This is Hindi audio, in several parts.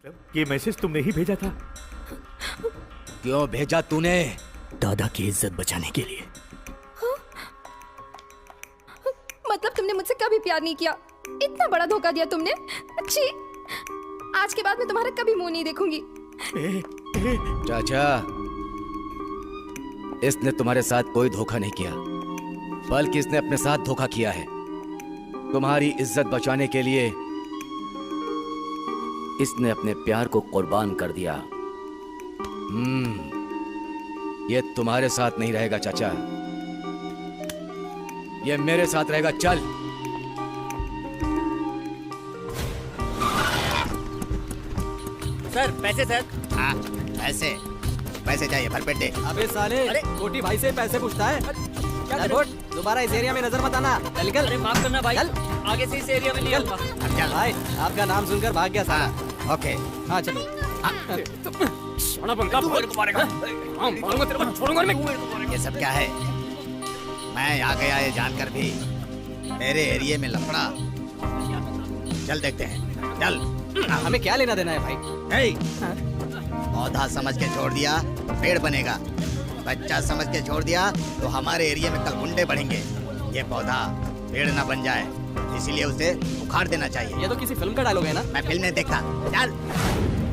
ये मैसेज तुमने ही भेजा था? क्यों भेजा तूने? दादा की इज्जत बचाने के लिए। मतलब तुमने मुझसे कभी प्यार नहीं किया, इतना बड़ा धोखा दिया तुमने। अच्छी, आज के बाद मैं तुम्हारा कभी मुंह नहीं देखूंगी। चाचा, इसने तुम्हारे साथ कोई धोखा नहीं किया, बल्कि इसने अपने साथ धोखा किया है। तुम्हारी इज्जत बचाने के लिए इसने अपने प्यार को कुर्बान कर दिया। ये तुम्हारे साथ नहीं रहेगा चाचा, ये मेरे साथ रहेगा। चल। सर पैसे सर। हाँ, पैसे पैसे चाहिए, भरपेट दे। अबे साले, कोटी भाई से पैसे पूछता है। क्या दोबारा इस एरिया में नजर मत आना। चल निकल। अरे माफ करना भाई, आगे से इस एरिया में नहीं आऊंगा। चल भाई, आपका नाम सुनकर भाग गया साला। हाँ, ओके। हाँ चलो। सोना बंका बोल को मारेगा। हाँ, मारूंगा तेरे को, छोड़ूंगा नहीं। ये सब क्या है? मैं आ गया ये जानकर भी मेरे एरिया में लफड़ा। चल देखते हैं, चल। हमें क्या लेना देना है भाई? हे, पौधा समझ के छोड़ दिया तो पेड़ बनेगा, बच्चा समझ के छोड़ दिया तो हमारे एरिया में कल गुंडे बढ़ेंगे। ये पौधा पेड़ ना बन जाए, इसीलिए उसे उखाड़ देना चाहिए। ये तो किसी फिल्म का डायलॉग है ना? मैं फिल्म नहीं देखता। चल।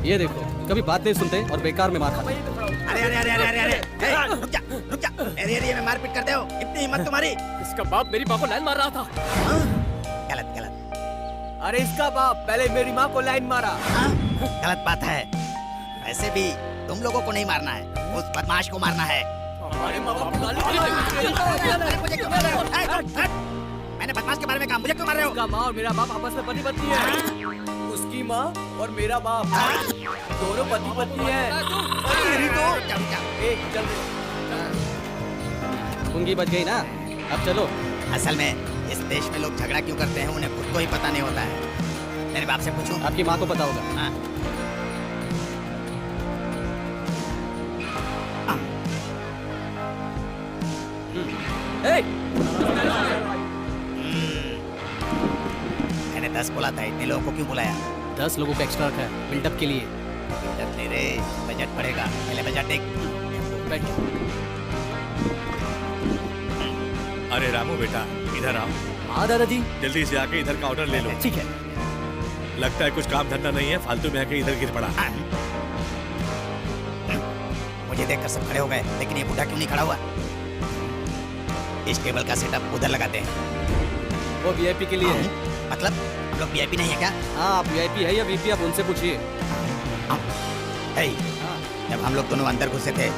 ये देखो, कभी बात नहीं सुनते और बेकार में मार खाते। अरे अरे अरे अरे अरे अरे, रुक जा, रुक जा। मेरे एरिया में मारपीट करते हो, इतनी हिम्मत तुम्हारी? इसका बाप मेरी माँ को लाइन मार रहा था। गलत गलत। अरे इसका बाप पहले मेरी माँ को लाइन मारा। गलत बात है। वैसे भी तुम लोगों को नहीं मारना है, उस बदमाश को मारना है। मैंने बदमाश के बारे में कहा, मुझे क्यों मार रहे हो? उसका माँ और मेरा बाप आपस में पति पत्नी है। उसकी माँ और मेरा बाप दोनों पति पत्नी है। कुंगी बच गई ना? अब चलो। असल में इस देश में लोग झगड़ा क्यों करते हैं उन्हें खुद को ही पता नहीं होता है। मेरे बाप से पूछूं? आपकी माँ को पता होगा। हाँ। मैंने 10 बोला था, इतने लोगों को क्यों बुलाया? 10 लोगों का एक्स्ट्रा रखा है बिल्डअप के लिए। बजट ले रे, बजट पड़ेगा। पहले बजट देख। बैठ। अरे रामू बेटा, इधर आओ। हाँ दादाजी। जल्दी से आके इधर का ऑर्डर ले लो। ठीक है। लगता है कुछ काम धंधा नहीं है, फालतू में आके इधर गिर पड़ा। मुझे देखकर सब खड़े हो गए, लेकिन ये बूढ़ा क्यों नहीं खड़ा हुआ? इस टेबल का सेटअप उधर लगाते हैं। वो वीआईपी के लिए है। मतलब हम लोग वीआईपी नहीं है क्या? हाँ, आप वीआईपी है या वीपी, आप उनसे पूछिए। जब हम लोग दोनों अंदर घुसे थे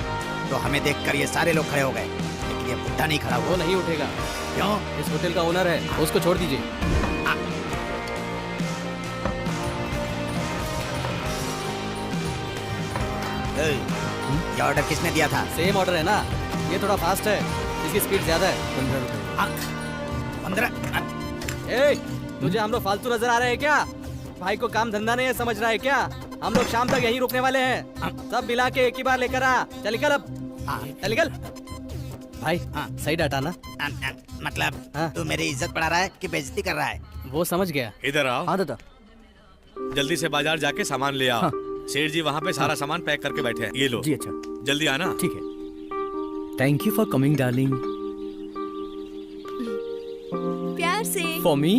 तो हमें देखकर ये सारे लोग खड़े हो गए, लेकिन ये बुढ़ा नहीं खड़ा हुआ। वो नहीं उठेगा। क्यों? इस होटल का ओनर है, उसको छोड़ दीजिए। ये ऑर्डर किसने दिया था? सेम ऑर्डर है ना, ये थोड़ा फास्ट है, इसकी स्पीड ज्यादा है। 15। ए, तुझे हम लोग फालतू नजर आ रहे हैं क्या? भाई को काम धंधा नहीं है, समझ रहा है क्या? हम लोग शाम तक यहीं रुकने वाले हैं। सब मिला के एक ही बार लेकर आ। चल निकल अब। चल निकल। भाई सही डाटा ना? मतलब हाँ। तू मेरी इज्जत बढ़ा रहा है कि बेइज्जती कर रहा है? वो समझ गया। इधर आओ। हाँ दादा। जल्दी से बाजार जाके सामान ले आओ। हाँ। सेठ जी वहाँ पे सारा सामान पैक करके बैठे हैं, ये लो। जी अच्छा। जल्दी आना। ठीक है। Thank you for coming darling. प्यार से। For me?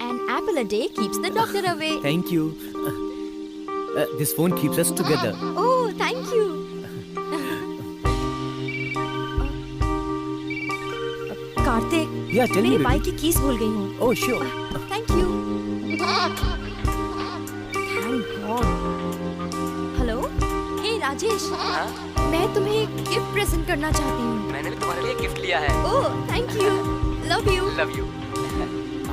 An apple a day keeps the doctor away. Thank you. This phone keeps us together. Oh, thank you. Kartik, Yeah, tell me, मेरी baby. बाइक की कीज भूल गई हूँ। Oh, sure. Thank you. Hello, hey Rajesh, मैं तुम्हें गिफ्ट प्रेजेंट करना चाहती हूँ। मैंने भी तुम्हारे लिए गिफ्ट लिया है। Oh, thank you, love you. Love you.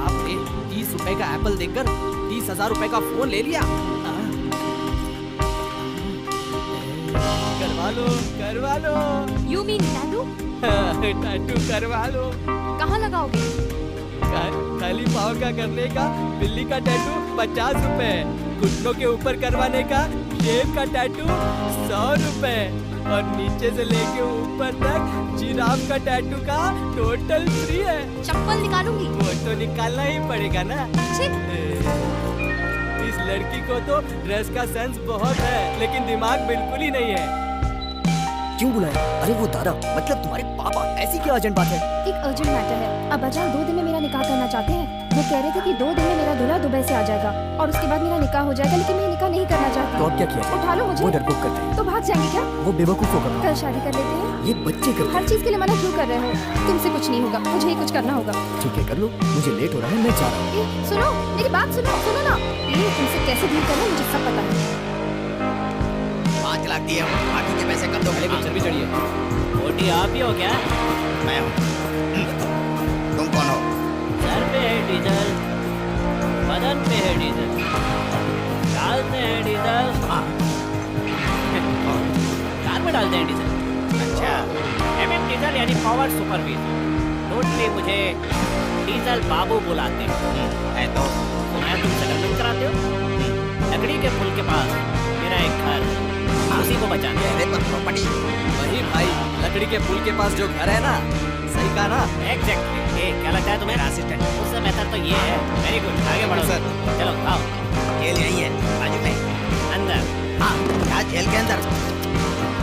आपने 30 रुपए का एप्पल देकर 30,000 रुपए का फोन ले लिया। करवा लो। You mean tattoo? टैटू करवा लो। कहाँ लगाओगे? खाली पाँव का करने का बिल्ली का टैटू 50 रुपए, घुटनों के ऊपर करवाने का शेर का टैटू 100 रुपए। और नीचे से लेके ऊपर तक जिराफ का टैटू का टोटल फ्री है। चप्पल निकालूंगी। वो तो निकालना ही पड़ेगा ना। इस लड़की को तो ड्रेस का सेंस बहुत है, लेकिन दिमाग बिल्कुल ही नहीं है। क्यों बुलाया? अरे वो दादा, मतलब तुम्हारे पापा। ऐसी क्या अर्जेंट बात है? एक अर्जेंट मैटर है। अब्बाजान 2 दिन में मेरा निकाह करना चाहते हैं। वो कह रहे थे कि 2 दिन में मेरा दूल्हा दुबई से आ जाएगा और उसके बाद मेरा निकाह हो जाएगा, लेकिन मैं निकाह नहीं करना चाहती। तो अब क्या किया? उठा लो मुझे। वो डरपोक करते हैं। तो भाग जाएंगे क्या? वो बेवकूफों का। कल शादी कर लेते हैं। ये बच्चे करते हर चीज के लिए मना क्यों कर रहे हो? तुमसे कुछ नहीं होगा, मुझे ही कुछ करना होगा। हैं। ठीक है, कर लो। मुझे लेट हो रहा है, मैं जा रहा हूँ। ए, सुनो मेरी बात सुनो ना। ये तुमसे कैसे डील करना मुझे सब पता है। 5 लाख दिए हो, बाकी के पैसे कब दोगे? पिक्चर भी चढ़िए। ओटी आप ही हो क्या? मैं हूँ। तुम कौन हो? सर पे है डीजल, बदन पे है डीजल, डालते हैं डीजल, कार में डालते हैं डीजल। अच्छा, डीजल यानी पावर सुपर व्हील। टोटली मुझे डीजल बाबू बुलाते हैं। है तो सुनाया तुम सेटलमेंट कराते हो? लकड़ी के पुल के पास मेरा एक घर, उसी को बचाना है। मेरे पर प्रॉपर्टी। वही भाई, लकड़ी के पुल के पास जो घर है ना, सही कहा ना? एग्जैक्टली। क्या लगता है तुम्हें? असिस्टेंट। उससे बेहतर तो ये है। वेरी गुड, आगे बढ़ो सर। चलो आओ जेल यही है, बाजू में। अंदर। हाँ, क्या जेल के अंदर?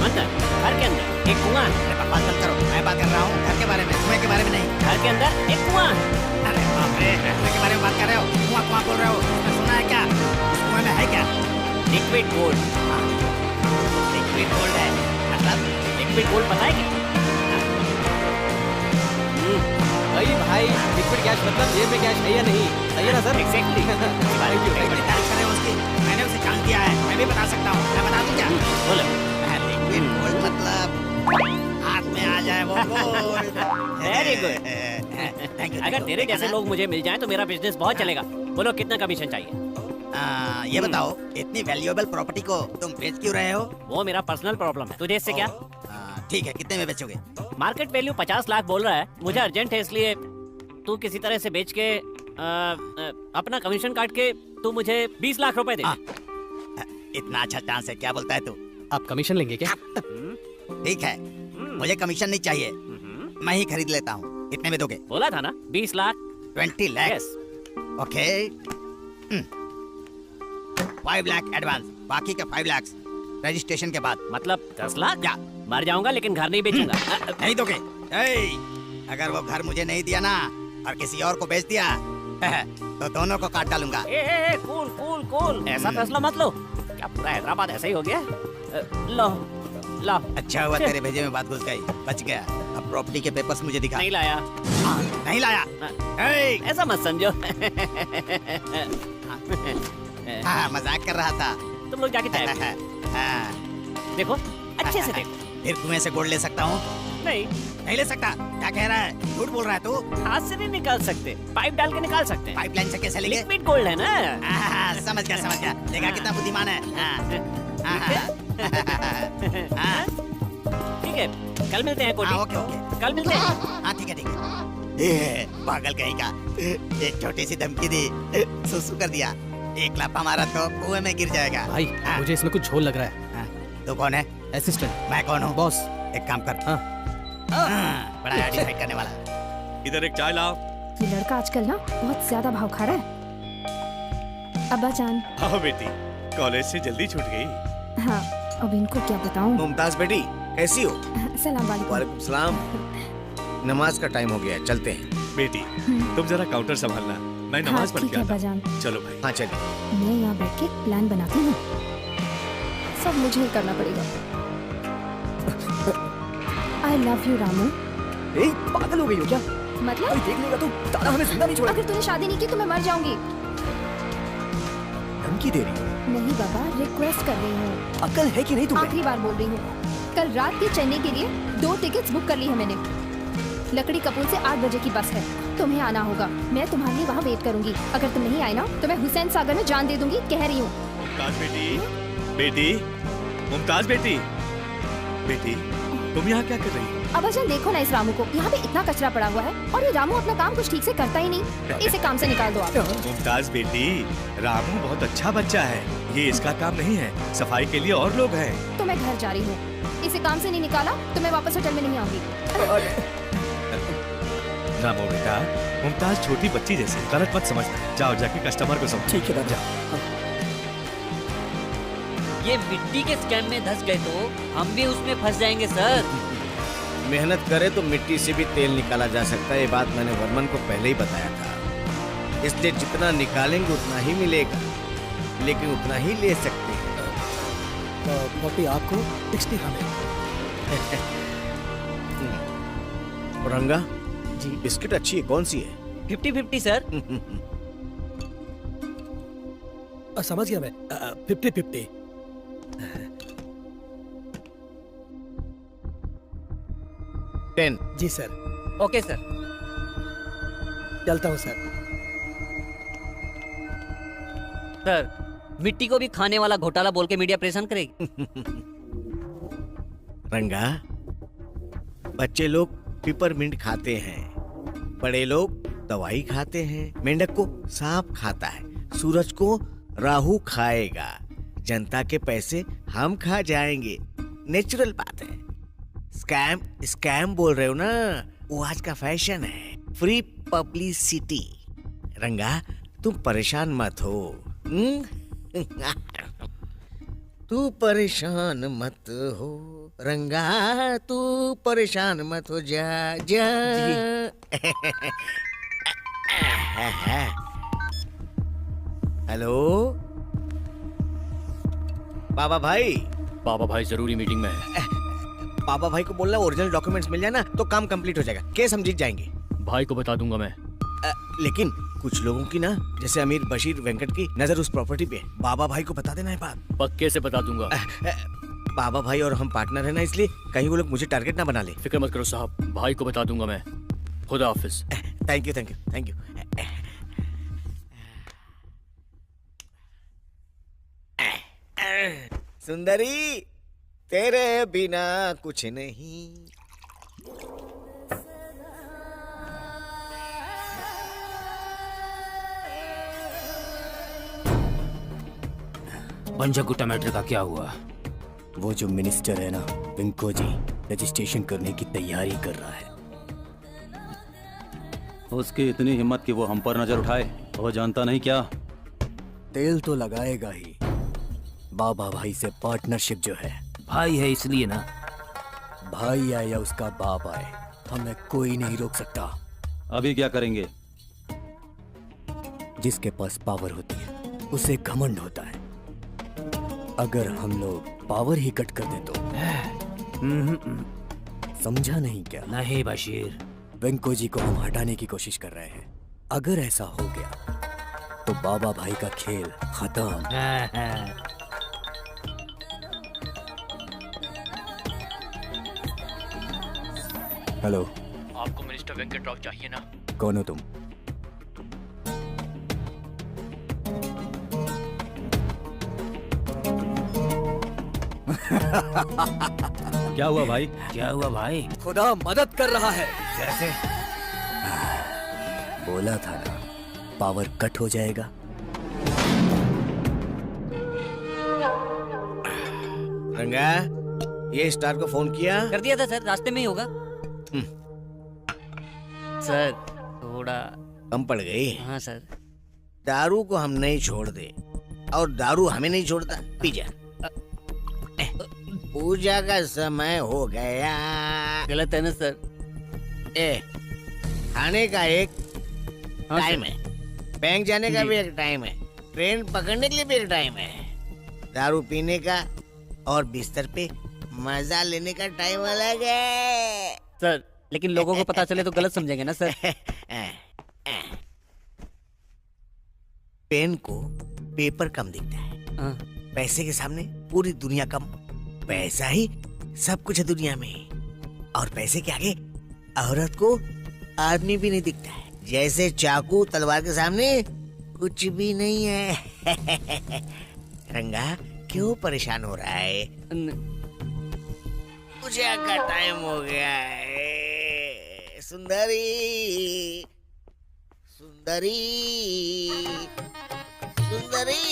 अंदर घर के अंदर एक कुआं है। अरे बकवास मत करो, मैं बात कर रहा हूँ घर के बारे में, तुम्हें के बारे में नहीं। घर के अंदर एक कुआं है। अरे बाप रे, घर के बारे में बात कर रहे हो? कुआं कुआं बोल रहे हो? तुमने सुना है क्या? उस कुएं में है क्या? Liquid gold. लिक्विड गोल्ड है, मतलब लिक्विड गोल्ड पता है क्या? वही भाई, लिक्विड कैश मतलब जेब में कैश है या नहीं? सही है ना सर? एग्जैक्टली। बड़ी तारीफ कर रहे हो उसकी। मैंने उसे जान दिया है, मैं भी बता सकता हूँ। मैं बता दूँ क्या? बोलो। लिक्विड गोल्ड मतलब हाथ में आ जाए वो gold. Very good. Thank you. अगर तेरे जैसे लोग मुझे मिल जाएं तो मेरा बिजनेस बहुत चलेगा। बोलो कितना कमीशन चाहिए? ये बताओ, इतनी वैल्यूएबल प्रॉपर्टी को तुम बेच क्यों रहे हो? वो मेरा पर्सनल प्रॉब्लम है, तुझे इससे क्या? ठीक है, कितने में बेचोगे? मार्केट वैल्यू 50 लाख बोल रहा है। मुझे अर्जेंट है, इसलिए तू किसी तरह से बेच के अपना कमीशन काट के तू मुझे 20 लाख रुपए दे। इतना अच्छा चांस है, क्या बोलता है तू? आप कमीशन लेंगे क्या? ठीक है, मुझे कमीशन नहीं चाहिए, मैं ही खरीद लेता हूँ। कितने में दोगे? बोला था ना 20 lakh. 20 lakh. Yes. Okay, 5 lakh advance, बाकी का 5 लाख रजिस्ट्रेशन के बाद। मतलब 10 लाख। या मर जाऊंगा लेकिन घर नहीं बेचूंगा। नहीं दोगे? अगर वो घर मुझे नहीं दिया ना और किसी और को बेच दिया तो दोनों को काट डालूंगा। कूल कूल कूल, ऐसा फैसला मत लो। क्या पूरा हैदराबाद ऐसा ही हो गया? लो लो। अच्छा हुआ तेरे भेजे में बात घुस गई, बच गया। अब प्रॉपर्टी के पेपर्स मुझे दिखा। नहीं लाया। नहीं लाया? ऐसा मत समझो। हाँ, मजाक कर रहा था। तुम लोग जाके चाय हाँ, देखो, अच्छे से देखो। फिर कुएं से गोल्ड ले सकता हूँ? नहीं, नहीं ले सकता। क्या कह रहा है? झूठ बोल रहा है तू। हाथ से नहीं निकाल सकते, पाइप डाल के निकाल सकते हैं। पाइपलाइन से कैसे लेंगे? लिक्विड गोल्ड है ना। समझ गया। देखा कितना बुद्धिमान है। ठीक है, कल मिलते हैं कोटी। ओके। कल मिलते हैं। हाँ ठीक है। पागल कहीं का, एक छोटी सी धमकी दी, सुसु कर दिया। एक लापा मारा तो कुएं में गिर जाएगा। भाई, मुझे इसमें कुछ झोल लग रहा है। तू कौन है? असिस्टेंट। मैं कौन हूँ? बॉस। एक काम कर। बड़ा डिसाइड करने वाला। इधर एक चाय लाओ। ये लड़का आजकल ना बहुत ज्यादा भाव खा रहा है। अब्बा जान। हाँ बेटी, कॉलेज से जल्दी छूट गई। हाँ, अब इनको क्या बताऊं? मुमताज बेटी, कैसी हो? सलाम वालेकुम। वालेकुम सलाम। नमाज का टाइम हो गया है, चलते हैं। बेटी, तुम जरा काउंटर संभालना, मैं नमाज हाँ, पढ़ ठीक के है आता अब्बा जान। हूँ। चलो भाई। हाँ चलिए। मैं यहाँ बैठ के प्लान बनाती हूँ, सब मुझे ही करना पड़ेगा। I love you Ramu. पागल हो गई हो क्या? मतलब कोई देख लेगा तो दादा हमें जिंदा नहीं छोड़ेगा। अगर तूने शादी नहीं की तो मैं मर जाऊंगी। धमकी दे रही हो? नहीं बाबा, रिक्वेस्ट कर रही हूँ। अक्ल है कि नहीं तुम्हें? आखिरी बार बोल रही हूँ। कल रात के चेन्नई के लिए 2 टिकट्स बुक कर ली है मैंने। लकड़ी कपूर से 8 बजे की बस है, तुम्हें आना होगा। मैं तुम्हारे लिए वहाँ वेट करूंगी। अगर तुम नहीं आए ना तो मैं हुसैन सागर में जान दे दूंगी, कह रही हूँ। मुमताज बेटी, मुमताज बेटी, तुम यहाँ क्या कर रही हो? अब्बाजान देखो ना इस रामू को, यहाँ पे इतना कचरा पड़ा हुआ है और ये रामू अपना काम कुछ ठीक से करता ही नहीं। इसे काम से निकाल दो आप। मुमताज बेटी, रामू बहुत अच्छा बच्चा है, ये इसका काम नहीं है। सफाई के लिए और लोग हैं। तो मैं घर जा रही हूँ। इसे काम से नहीं निकाला तो मैं वापस होटल में नहीं आऊंगी। रामो बेटा, मुमताज छोटी बच्ची जैसे गलत मत समझना। जाओ जाके कस्टमर को समझो। ठीक है दादा। ये मिट्टी के स्कैम में धंस गए तो हम भी उसमें फंस जाएंगे सर। मेहनत करे तो मिट्टी से भी तेल निकाला जा सकता है, ये बात मैंने वर्मन को पहले ही बताया था। इसलिए जितना निकालेंगे उतना ही मिलेगा, लेकिन उतना ही ले सकते हैं। 40 आपको, 60 हमें। रंगा जी, बिस्किट अच्छी है, कौन सी है? 50-50 सर। समझ गया मैं। 50-50। टेन। जी सर। Okay sir. चलता हूँ सर। सर मिट्टी को भी खाने वाला घोटाला बोल के मीडिया परेशान करेगी। रंगा, बच्चे लोग पिपरमिंट खाते हैं, बड़े लोग दवाई खाते हैं, मेंढक को सांप खाता है, सूरज को राहु खाएगा, जनता के पैसे हम खा जाएंगे। नेचुरल बात है। स्कैम स्कैम बोल रहे हो ना, वो आज का फैशन है, फ्री पब्लिसिटी। रंगा तुम परेशान मत हो। तू परेशान मत हो रंगा, तू परेशान मत हो, जा जा। हेलो बाबा भाई। बाबा भाई जरूरी मीटिंग में है। बाबा भाई को बोलना ओरिजिनल डॉक्यूमेंट्स मिल जाए ना तो काम कंप्लीट हो जाएगा, केस हम जीत जाएंगे। भाई को बता दूंगा मैं। लेकिन कुछ लोगों की ना, जैसे अमीर बशीर वेंकट की नजर उस प्रॉपर्टी पे है। बाबा भाई को बता देना है बात। पक्के से बता दूंगा। बाबा भाई और हम पार्टनर है ना, इसलिए कहीं वो लोग मुझे टारगेट ना बना ले। फिक्र मत करो साहब, भाई को बता दूंगा मैं। खुदा हाफिज। Thank you thank you thank you. सुंदरी तेरे बिना कुछ नहीं। पंजागुट्टा मैटर का क्या हुआ? वो जो मिनिस्टर है ना, पिंको जी, रजिस्ट्रेशन करने की तैयारी कर रहा है। उसकी इतनी हिम्मत कि वो हम पर नजर उठाए, वो जानता नहीं क्या? तेल तो लगाएगा ही। बाबा भाई से पार्टनरशिप जो है, भाई है इसलिए ना। भाई आए या उसका बाप आए, हमें कोई नहीं रोक सकता। अभी क्या करेंगे? जिसके पास पावर होती है उसे घमंड होता है। अगर हम लोग पावर ही कट कर दे तो। समझा नहीं क्या? नहीं बशीर, वेंको जी को हम हटाने की कोशिश कर रहे हैं। अगर ऐसा हो गया तो बाबा भाई का खेल खत्म। हेलो, आपको मिनिस्टर वेंकट राव चाहिए ना? कौन हो तुम? क्या हुआ भाई? क्या हुआ भाई? खुदा मदद कर रहा है। कैसे? बोला था ना, पावर कट हो जाएगा। रंगा, ये स्टार को फोन किया? कर दिया था सर, रास्ते में ही होगा। सर थोड़ा कम पड़ गई। हाँ सर। दारू को हम नहीं छोड़ दे और दारू हमें नहीं छोड़ता। पी जा। पूजा का समय हो गया। गलत है ना सर? खाने का एक हाँ टाइम है, बैंक जाने का भी एक टाइम है, ट्रेन पकड़ने के लिए भी एक टाइम है, दारू पीने का और बिस्तर पे मजा लेने का टाइम अलग है। सर लेकिन लोगों को पता चले तो गलत समझेंगे ना सर? पेन को पेपर कम दिखता है, हाँ। पैसे के सामने पूरी दुनिया कम। पैसा ही सब कुछ है दुनिया में, और पैसे के आगे औरत को आदमी भी नहीं दिखता है। जैसे चाकू तलवार के सामने कुछ भी नहीं है। रंगा क्यों परेशान हो रहा है? पूजा का टाइम हो गया है। सुंदरी सुंदरी सुंदरी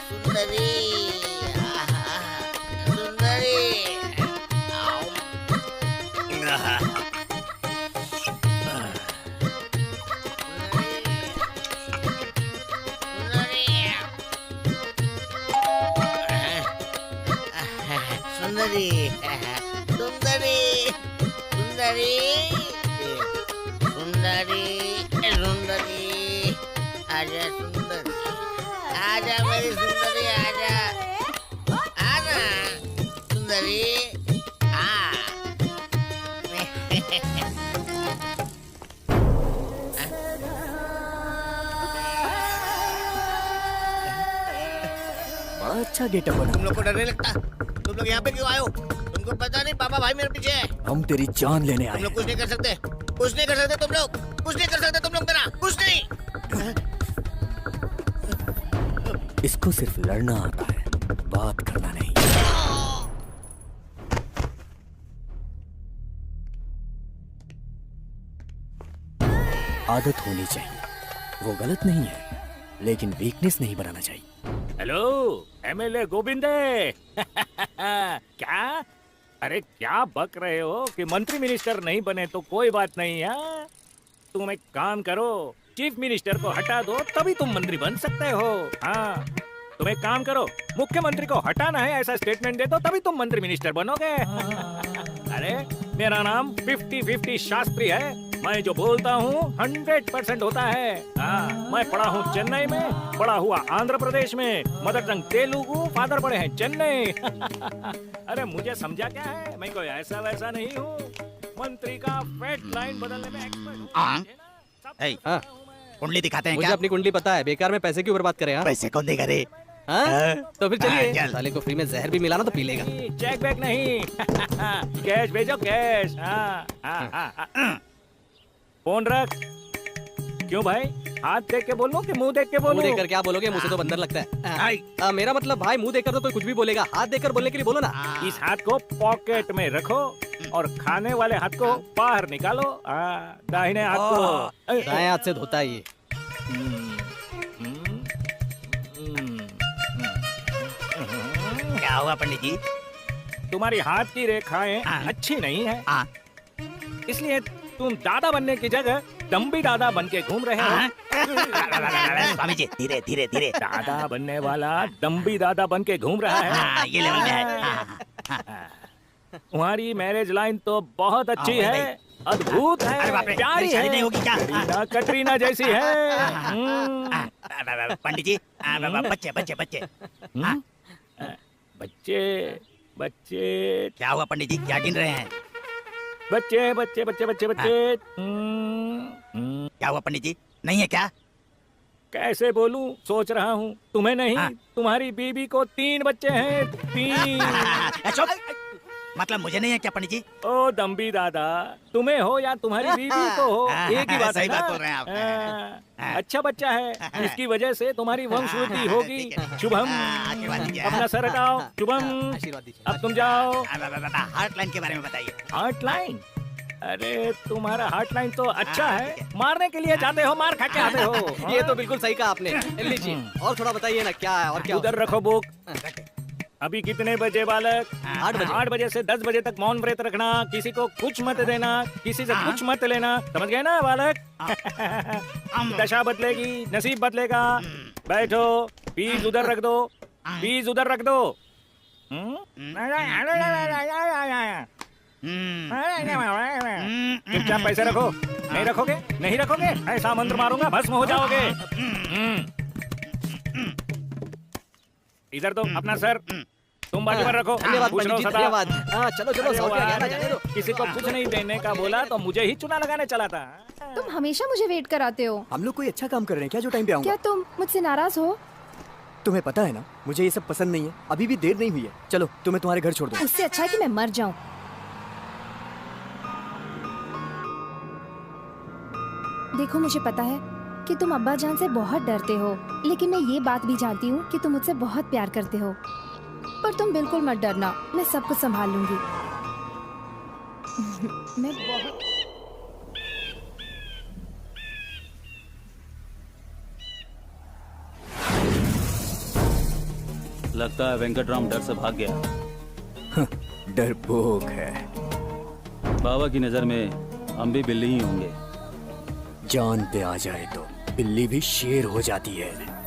सुंदरी सुंदरी सुंदरी सुंदरी सुंदरी सुंदरी सुंदरी आजा सुंदरी आजा मेरी सुंदरी आजा आजा सुंदरी बड़ा अच्छा गेटअप बना। तुम लोग को डर नहीं लगता? तुम लोग यहाँ पे क्यों आए हो? तुमको पता नहीं बाबा भाई मेरे पीछे है। हम तेरी जान लेने आए तुम लोग हैं। कुछ नहीं कर सकते, कुछ नहीं कर सकते तुम लोग, कुछ नहीं कर सकते तुम लोग मेरा, कुछ नहीं। इसको सिर्फ लड़ना आता है, बात करना नहीं। आदत होनी चाहिए, वो गलत नहीं है, लेकिन वीकनेस नहीं बनाना चाहिए। हेलो एमएलए गोविंदे क्या? अरे क्या बक रहे हो कि मंत्री मिनिस्टर नहीं बने तो कोई बात नहीं है। तुम एक काम करो, चीफ मिनिस्टर को हटा दो तभी तुम मंत्री बन सकते हो। हाँ, तुम एक काम करो, मुख्यमंत्री को हटाना है ऐसा स्टेटमेंट दे दो तभी तुम मंत्री मिनिस्टर बनोगे। अरे मेरा नाम 50-50 शास्त्री है, मैं जो बोलता हूँ 100% होता है। हाँ, मैं पढ़ा हूँ चेन्नई में, पढ़ा हुआ आंध्र प्रदेश में, मदर टंग तेलुगु, फादर पढ़े हैं चेन्नई। अरे मुझे समझा क्या है, मैं कोई ऐसा वैसा नहीं हूँ। मंत्री का फेट लाइन बदलने में एक्सपर्ट हूँ। हाँ, कुंडली दिखाते हैं मुझे क्या? अपनी कुंडली पता है, बेकार में पैसे क्यों बर्बाद करें? हाँ? पैसे कौन देगा रे? हाँ? तो फिर चलिए, चल। साले को फ्री में जहर भी मिला ना तो पी लेगा। चेक बैक नहीं, कैश भेजो कैश। हाँ, फोन रख। क्यों भाई, हाथ देख के बोलो कि मुंह देख के बोलो? मुंह देखकर क्या बोलोगे, मुझे तो बंदर लगता है। मेरा मतलब भाई मुंह देखकर तो कोई कुछ भी बोलेगा, हाथ देखकर बोलने के लिए बोलो ना। इस हाथ को पॉकेट में रखो और खाने वाले हाथ को बाहर निकालो। दाहिने हाथ को दाएं हाथ से धोता है ये। क्या हुआ पंडित जी? तुम्हारी हाथ की रेखाएं अच्छी नहीं है, इसलिए तुम दादा बनने की जगह दम्बी दादा बन के घूम रहे हो। स्वामी जी धीरे धीरे धीरे। दादा बनने वाला दम्बी दादा बन के घूम रहा है। ये लेवल में है। तुम्हारी मैरिज लाइन तो बहुत अच्छी है, अद्भुत अरे बाप है, रे, प्यारी मेरी शादी है, नहीं होगी क्या? कटरीना जैसी है। पंडित जी बच्चे बच्चे बच्चे। बच्चे बच्चे क्या हुआ पंडित जी, क्या गिन रहे हैं? बच्चे बच्चे बच्चे बच्चे बच्चे। क्या हुआ पंडित जी, नहीं है क्या? कैसे बोलूं, सोच रहा हूँ। तुम्हें नहीं, तुम्हारी बीबी को 3 बच्चे हैं, 3। मतलब मुझे नहीं है क्या पंडित जी? ओ दम्बी दादा, तुम्हें हो या तुम्हारी बीबी को हो, एक ही बात है सही ना? बात बोल रहे हैं आप। अच्छा बच्चा है, इसकी वजह से तुम्हारी वंशवृद्धि होगी। शुभम, अपना सर हटाओ। शुभम, आशीर्वाद दीजिए। अब तुम जाओ। हार्ट लाइन के बारे में बताइए। Heart line? अरे तुम्हारा हार्ट लाइन तो अच्छा है, मारने के लिए जाते हो, मार खा के आते हो। ये तो बिल्कुल सही कहा आपने। लीजिए और थोड़ा बताइए ना क्या है और क्या। उधर रखो बुक। अभी कितने बजे बालक? 8 बजे। 8 बजे से 10 बजे तक मौन व्रत रखना, किसी को कुछ मत देना, किसी से कुछ मत लेना, समझ गए ना बालक? दशा बदलेगी, नसीब बदलेगा। बैठो, बीज उधर रख दो, बीज उधर रख दो। चुपचाप पैसे रखो। नहीं रखोगे? नहीं रखोगे? ऐसा मंत्र मारूंगा भस्म हो जाओगे। इधर तो अपना सर तुम बाजू पर रखो। धन्यवाद पूछ पंडित लो जी, सदा। धन्यवाद। चलो चलो, अरे 100 रुपया वाह, गया ना, जाने दो। किसी को कुछ नहीं देने का बोला तो मुझे ही चुना लगाने चला था। तुम हमेशा मुझे वेट कराते हो। हम लोग कोई अच्छा काम कर रहे हैं क्या जो टाइम पे आऊंगा? क्या तुम मुझसे नाराज हो? तुम्हें पता है ना, मुझे ये सब पसंद नहीं है। अभी भी देर नहीं हुई है, चलो तुम्हें तुम्हारे घर छोड़ दो। उससे अच्छा है कि मैं मर जाऊं। देखो मुझे पता है कि तुम अब्बा जान से बहुत डरते हो, लेकिन मैं ये बात भी जानती हूँ कि तुम मुझसे बहुत प्यार करते हो। पर तुम बिल्कुल मत डरना, मैं सब कुछ संभाल लूंगी। मैं बहुत लगता है वेंकटराम डर से भाग गया। डरपोक है। बाबा की नजर में हम भी बिल्ली ही होंगे। जान पे आ जाए तो बिल्ली भी शेर हो जाती है।